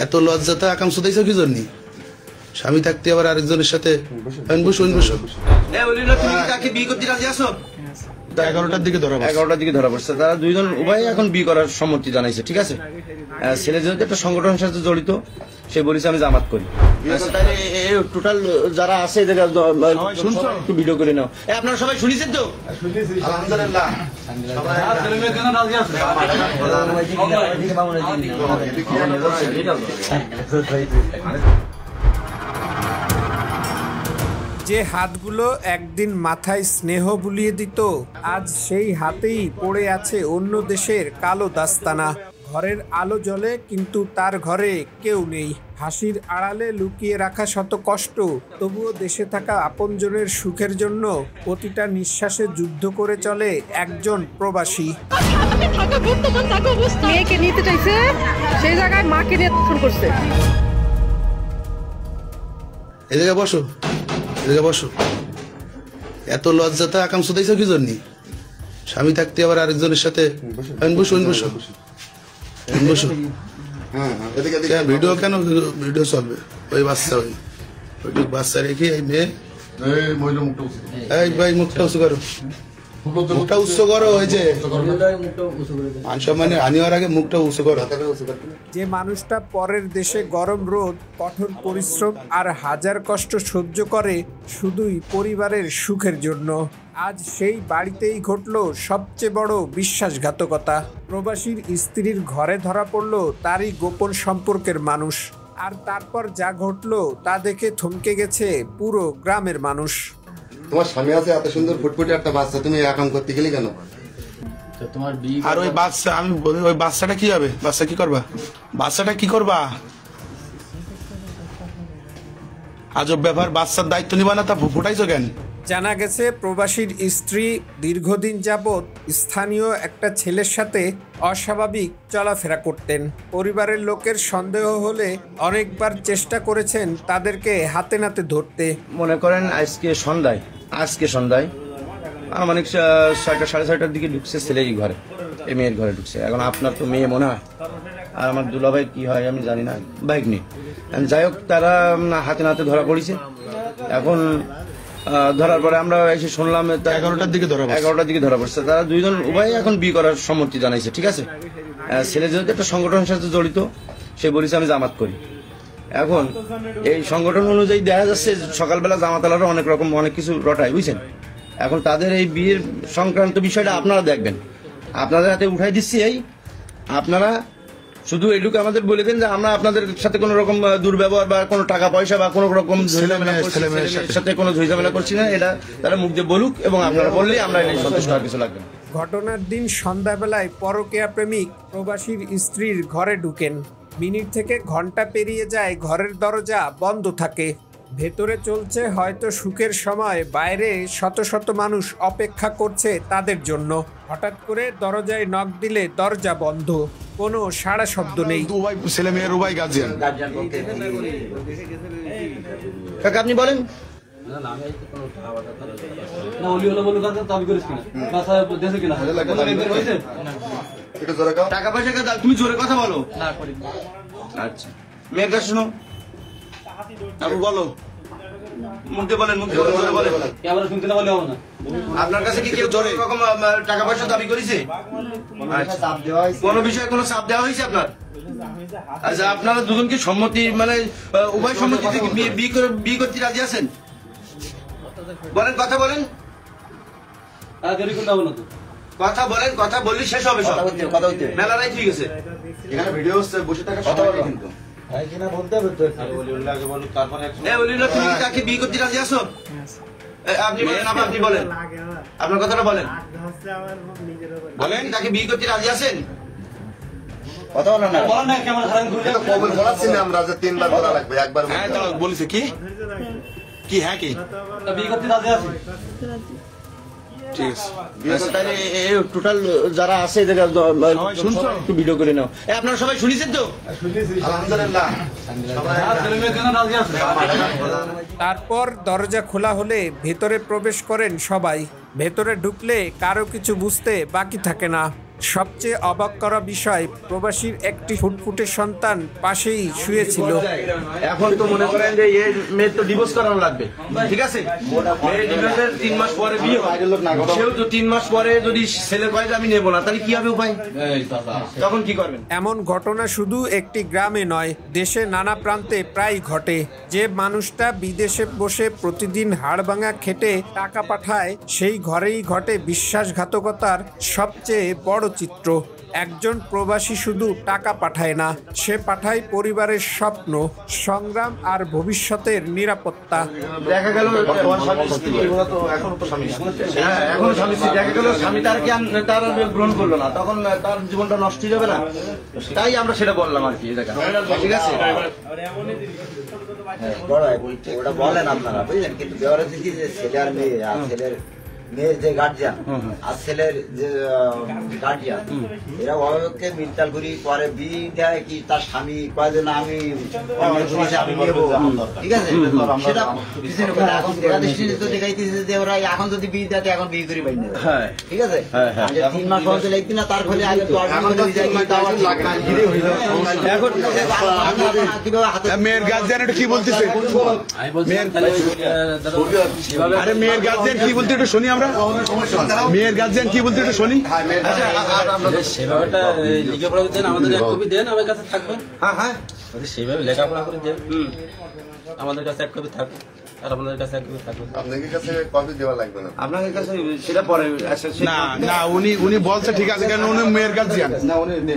এত লজ্জাতে আকাঙ্ক্ষা দিয়েছো কি জন্য? স্বামী থাকতে আবার আরেকজনের সাথে বসো। 11টার দিকে ধরা পড়ছে। তারা দুইজন উভয় এখন বিয়ে করার সম্মতি জানাইছে, ঠিক আছে। ছেলে যেহেতু একটা সংগঠনের সাথে জড়িত, সে বলেছে আমি জামাত করি। টোটাল যারা আছে একটু ভিডিও করে নাও। আপনারা সবাই শুনেছেন তো? আলহামদুলিল্লাহ। যে হাতগুলো একদিন মাথায় স্নেহ বুলিয়ে দিত, আজ সেই হাতেই পড়ে আছে অন্য দেশের কালো দাস্তানা। ঘরের আলো জ্বলে কিন্তু তার ঘরে কেউ নেই। হাসির আড়ালে লুকিয়ে রাখা শত কষ্ট, তবুও দেশে থাকা আপনজনের সুখের জন্য প্রতিটা নিঃশ্বাসে যুদ্ধ করে চলে একজন প্রবাসী। মেয়েকে নিতে চাইছে, সেই জায়গায় মাকে নিয়ে ফোন করছে। এদিকে বসো। এত লজ্জাতে আকাঙ্ক্ষা দিয়েছো কি জন্য? স্বামী থাকতে আবার আরেকজনের সাথে বসো। ভিডিও কেন? ভিডিও চলবে। ওই বাচ্চা রেখে এই মেয়ে ভাই মুখটা উঁচু করো, মুখটা উঁচু করো। ওই যে মানে হানি হওয়ার আগে মুখটা উঁচু করো। যে মানুষটা পরের দেশে গরম রোদ, কঠোর পরিশ্রম আর হাজার কষ্ট সহ্য করে শুধুই পরিবারের সুখের জন্য, আজ সেই বাড়িতেই ঘটল সবচেয়ে বড় বিশ্বাসঘাতকতা। প্রবাসীর স্ত্রীর ঘরে ধরা পড়ল তারই গোপন সম্পর্কের মানুষ। আর তারপর যা ঘটল তা দেখে থমকে গেছে পুরো গ্রামের মানুষ। তোমার স্বামী আছে, এত সুন্দর ফুটফুটে একটা বাচ্চা, তুমি এরকম করতে গেলে কেন? আর ওই বাচ্চা, আমি বলি ওই বাচ্চাটা কি হবে? বাচ্চাটা কি করবা? আজব ব্যাপার। বাচ্চার দায়িত্ব নিবা না, তা ফুটাইছো কেন? জানা গেছে প্রবাসীর স্ত্রী দীর্ঘদিন যাবৎ স্থানীয় একটা ছেলের সাথে অস্বাভাবিক চলাফেরা করতেন। পরিবারের লোকের সন্দেহ হলে অনেকবার চেষ্টা করেছেন তাদেরকে হাতে নাতে ধরতে। মনে করেন আজকে সন্ধ্যায় আনুমানিক 6টা সাড়ে 6টার দিকে ঢুকছে ছেলের ঘরে, এই মেয়ের ঘরে ঢুকছে। এখন আপনার তো মেয়ে মনে হয়, আর আমার দুলাভাই কি হয় আমি জানি না, বাইক নেই। যাই হোক, তারা হাতে নাতে ধরা পড়েছে। এখন ধরার পরে আমরা এসে শুনলাম 11টার দিকে ধরা পড়ছে। তারা দুইজন উভয় এখন বিয়ে করার সম্মতি জানাইছে, ঠিক আছে। ছেলে যেহেতু একটা সংগঠনের সাথে জড়িত, সে বলেছে আমি জামাত করি। এখন এই সংগঠন অনুযায়ী দেখা যাচ্ছে সকালবেলা জামাতালারা অনেক কিছু রটায়, বুঝছেন। এখন তাদের এই বিয়ের সংক্রান্ত বিষয়টা আপনারা দেখবেন, আপনাদের হাতে উঠাই দিচ্ছি। আপনারা শুধু এটুকু আমাদের বলে দেন যে আমরা আপনাদের সাথে কোনো রকম দুর্ব্যবহার বা কোনো টাকা পয়সা বা কোনো রকম সাথে কোনো ঝামেলা করছি না, এটা তারা মুখ দিয়ে বলুক, এবং আপনারা বললেই আমরা সন্তুষ্ট হওয়ার কিছু লাগবে। ঘটনার দিন সন্ধ্যাবেলায় পরকীয়া প্রেমিক প্রবাসীর স্ত্রীর ঘরে ঢুকেন। মিনিট থেকে ঘন্টা পেরিয়ে যায়, ঘরের দরজা বন্ধ থাকে। ভেতরে চলছে হয়তো সুখের সময়, বাইরে শত শত মানুষ অপেক্ষা করছে তাদের জন্য। হঠাৎ করে দরজায় নক দিলে দরজা বন্ধ, কোনো সাড়া শব্দ নেই। ছেলে মেয়ের উভয় গার্জিয়ান। আপনি বলেন, টাকা পয়সা তুমি জোরে কথা বলো। আচ্ছা, মেয়ের কাছে শোনো, বলো, মুখে বলেন, আপনার কাছে কি কেউ জোরে রকম টাকা পয়সা দাবি করেছে? কোন বিষয়ে কোনো চাপ দেওয়া হয়েছে আপনার? আচ্ছা, আপনারা দুজনকে সম্মতি মানে উভয় সম্মতি থেকে বিয়ে করতে রাজি আছেন? বলেন, কথা বলেন, কথা বললি শেষ হবে। মেলা রাই ঠিক আছে, এখানে ভিডিও হচ্ছে, বসে থাকা কথা বলো কিন্তু। তুমি তাকে বিয়ে করতে রাজি আছো? আপনি বলেন, আপনার কথাটা বলেন, তাকে বিয়ে করতে রাজি আছেন? কথা বলো না, কবুল বলাচ্ছি না আমরা যে 3 বার বলা লাগবে, একবার বলেছে কি হ্যাঁ কি বিয়ে করতে রাজি আছি। টোটাল যারা আছে একটু ভিডিও করে নাও। আপনারা সবাই শুনেছেন তো? আলহামদুলিল্লাহ। তারপর দরজা খোলা হলে ভেতরে প্রবেশ করেন সবাই। ভেতরে ঢুকলে কারো কিছু বুঝতে বাকি থাকে না। সবচেয়ে অবাক করা বিষয়, প্রবাসীর একটি ফুটফুটে সন্তান পাশেই শুয়েছিল। এখন তো মনে করেন যে মেয়ের তো ডিভোর্স করানো লাগবে, ঠিক আছে? মেয়ের ডিভোর্সের 3 মাস পরে বিয়ে হয়, সেও তো 3 মাস পরে যদি ছেলে কয় যে আমি নেবো না, তাহলে কি হবে উপায়? তখন কি করবেন? এমন ঘটনা শুধু একটি গ্রামে নয়, দেশে নানা প্রান্তে প্রায় ঘটে। যে মানুষটা বিদেশে বসে প্রতিদিন হাড়ভাঙা খেটে টাকা পাঠায়, সেই ঘরেই ঘটে বিশ্বাসঘাতকতার সবচেয়ে বড় চিত্র। একজন প্রবাসী শুধু টাকা পাঠায় না, সে পাঠায় পরিবারের স্বপ্ন, সংগ্রাম আর ভবিষ্যতের নিরাপত্তা। দেখা গেল স্বামী স্ত্রী, ওরা তো এখনো তো স্বামী স্ত্রী। হ্যাঁ, এখনো স্বামী স্ত্রী। দেখা গেল স্বামী তার গ্রহণ করলো না, তখন তার জীবনটা নষ্ট হয়ে যাবে না? তাই আমরা সেটা বললাম আর কি। দেখা ঠিক আছে, ওটা বলেন আপনারা, বুঝলেন? কিন্তু ব্যবহার হচ্ছে কি যে ছেলে আর মেয়ে, আর ছেলের মেয়ের যে গার্জিয়ান আর ছেলের যে গার্জিয়ান, এরা অভাবকে মিলতাল করি পরে বিয়ে দেয় কি তার স্বামী কয় যে না আমি নেবো, ঠিক আছে? সেটা পিছনে কথা। এখন দেখা দৃষ্টিতে তো দেখাইতেছে যে ওরা এখন যদি বিয়ে দেয় এখন বিয়ে করে বাইন নেবে, ঠিক আছে? 3 মাস হতে লাগবে না, তার ফলে আগে মেয়ের গার্জিয়ান এটা কি বলতেছে? আরে মেয়ের গার্জিয়ান কি বলতে একটু শুনি আমরা। মেয়ের গার্জিয়ান কি বলতে একটু শুনি। সেভাবে লেখাপড়া দেন, আমাদের এক কপি দেন, আমার কাছে থাকবে। হ্যাঁ, সেইভাবে লেখাপড়া করে দেন, আমাদের কাছে এক কপি থাকবে আর আপনাদের কাছে এক কপি থাকবে। আপনাদের কাছে কপি দেওয়া লাগবে না, আপনাদের কাছে সেটা পরে। না না, উনি বলছে ঠিক আছে, কেন উনি মেয়ের গার্জিয়ান,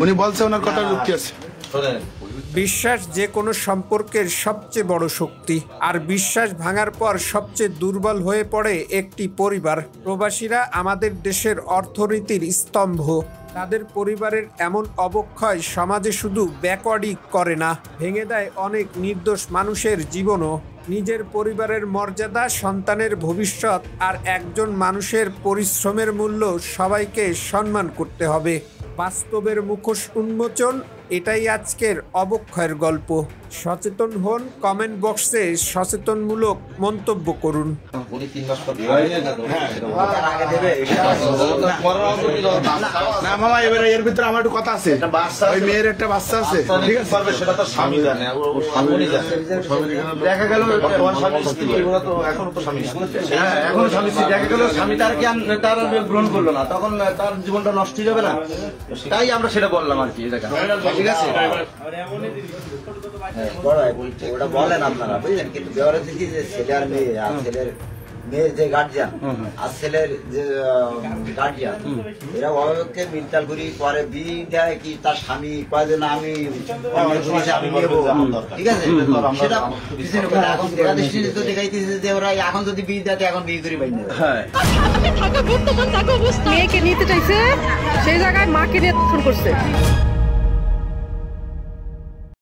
উনি বলছে ওনার কথা যুক্তি আছে। বিশ্বাস যে কোনো সম্পর্কের সবচেয়ে বড় শক্তি, আর বিশ্বাস ভাঙার পর সবচেয়ে দুর্বল হয়ে পড়ে একটি পরিবার। প্রবাসীরা আমাদের দেশের অর্থনীতির স্তম্ভ। তাদের পরিবারের এমন অবক্ষয় সমাজে শুধু ব্যাকওয়ার্ডই করে না, ভেঙে দেয় অনেক নির্দোষ মানুষের জীবনও। নিজের পরিবারের মর্যাদা, সন্তানের ভবিষ্যৎ আর একজন মানুষের পরিশ্রমের মূল্য সবাইকে সম্মান করতে হবে। বাস্তবের মুখোশ উন্মোচন, এটাই আজকের অবক্ষয়ের গল্প। সচেতন হন, কমেন্ট বক্সে সচেতনমূলক মন্তব্য করুন। না মামা, এবারে এর ভিতরে আমার একটু কথা আছে। ওই মেয়ের একটা বাচ্চা আছে, ঠিক আছে? সেটা তো স্বামী জানে, দেখা গেল স্বামী স্ত্রী, ওরা তো এখনো তো স্বামী স্ত্রী। হ্যাঁ, এখনো স্বামী স্ত্রী। দেখা গেল স্বামী তার গ্রহণ করলো না, তখন তার জীবনটা নষ্ট হয়ে যাবে না? তাই আমরা সেটা বললাম আর কি। দেখা ঠিক আছে, ওটা বলেন আপনারা, বুঝলেন? কিন্তু ব্যবহার হচ্ছে কি যে ছেলে আর মেয়ে, আর ছেলের মেয়ের যে গার্জিয়ান আর ছেলের যে গার্জিয়ান, এরা অভাবকে মিলতাল করি পরে বিয়ে দেয় কি তার স্বামী কয় যে না আমি নেবো, ঠিক আছে? সেটা পিছনে কথা। এখন দেখা দৃষ্টিতে তো দেখাইতেছে যে ওরা এখন যদি বিয়ে দেয় এখন বিয়ে করে বাইন নেবে। মেয়েকে নিতে চাইছে, সেই জায়গায় মাকে নিয়ে করছে।